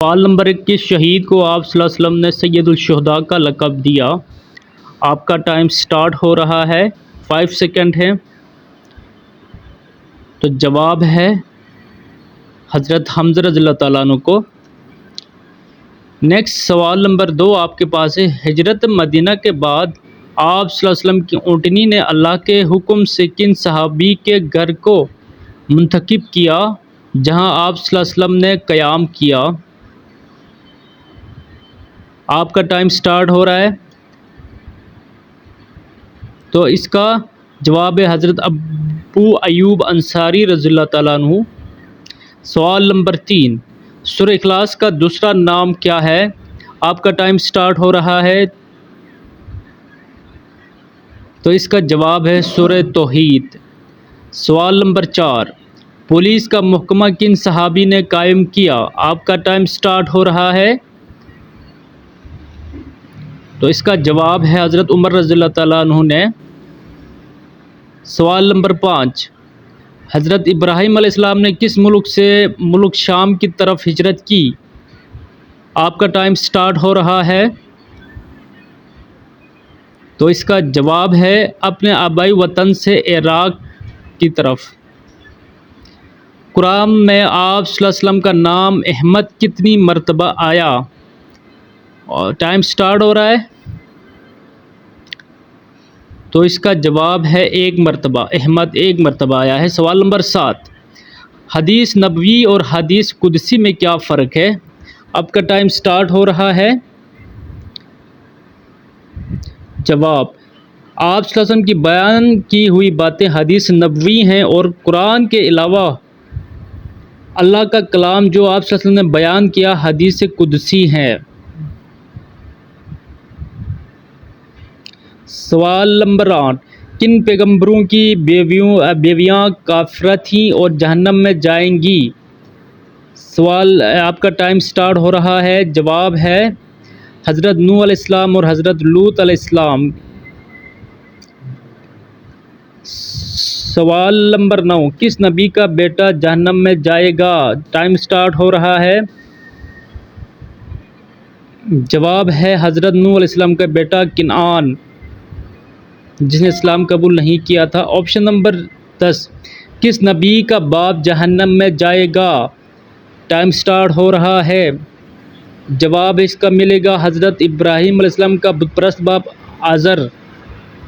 سوال نمبر 21، شہید کو آپ صلی اللہ علیہ وسلم نے سید الشہداء کا لقب دیا؟ آپ کا ٹائم سٹارٹ ہو رہا ہے، 5 سیکنڈ ہے۔ تو جواب ہے حضرت حمزہ رضی اللہ تعالیٰ عنہ کو۔ نیکسٹ سوال نمبر 2 آپ کے پاس ہے، ہجرت مدینہ کے بعد آپ صلی اللہ علیہ وسلم کی اونٹنی نے اللہ کے حکم سے کن صحابی کے گھر کو منتخب کیا جہاں آپ صلی اللہ علیہ وسلم نے قیام کیا؟ آپ کا ٹائم سٹارٹ ہو رہا ہے۔ تو اس کا جواب ہے حضرت ابو ایوب انصاری رضی اللہ تعالیٰ عنہ۔ سوال نمبر 3، سورہ اخلاص کا دوسرا نام کیا ہے؟ آپ کا ٹائم سٹارٹ ہو رہا ہے۔ تو اس کا جواب ہے سورہ توحید۔ سوال نمبر 4، پولیس کا محکمہ کن صحابی نے قائم کیا؟ آپ کا ٹائم سٹارٹ ہو رہا ہے۔ تو اس کا جواب ہے حضرت عمر رضی اللہ تعالیٰ عنہ نے۔ سوال نمبر 5، حضرت ابراہیم علیہ السلام نے کس ملک سے ملک شام کی طرف ہجرت کی؟ آپ کا ٹائم سٹارٹ ہو رہا ہے۔ تو اس کا جواب ہے اپنے آبائی وطن سے عراق کی طرف۔ قرآن میں آپ صلی اللہ علیہ وسلم کا نام احمد کتنی مرتبہ آیا؟ اور ٹائم سٹارٹ ہو رہا ہے۔ تو اس کا جواب ہے 1 مرتبہ، احمد 1 مرتبہ آیا ہے۔ سوال نمبر 7، حدیث نبوی اور حدیث قدسی میں کیا فرق ہے؟ آپ کا ٹائم سٹارٹ ہو رہا ہے۔ جواب، آپ صلی اللہ علیہ وسلم کی بیان کی ہوئی باتیں حدیث نبوی ہیں اور قرآن کے علاوہ اللہ کا کلام جو آپ صلی اللہ علیہ وسلم نے بیان کیا حدیث قدسی ہے۔ سوال نمبر 8، کن پیغمبروں کی بیویاں کافرہ تھیں اور جہنم میں جائیں گی؟ سوال آپ کا ٹائم سٹارٹ ہو رہا ہے۔ جواب ہے حضرت نوح علیہ السلام اور حضرت لوط علیہ السلام۔ سوال نمبر 9، کس نبی کا بیٹا جہنم میں جائے گا؟ ٹائم سٹارٹ ہو رہا ہے۔ جواب ہے حضرت نوح علیہ السلام کا بیٹا کنعان، جس نے اسلام قبول نہیں کیا تھا۔ آپشن نمبر 10، کس نبی کا باپ جہنم میں جائے گا؟ ٹائم سٹارٹ ہو رہا ہے۔ جواب اس کا ملے گا حضرت ابراہیم علیہ السلام کا بت پرست باپ آزر۔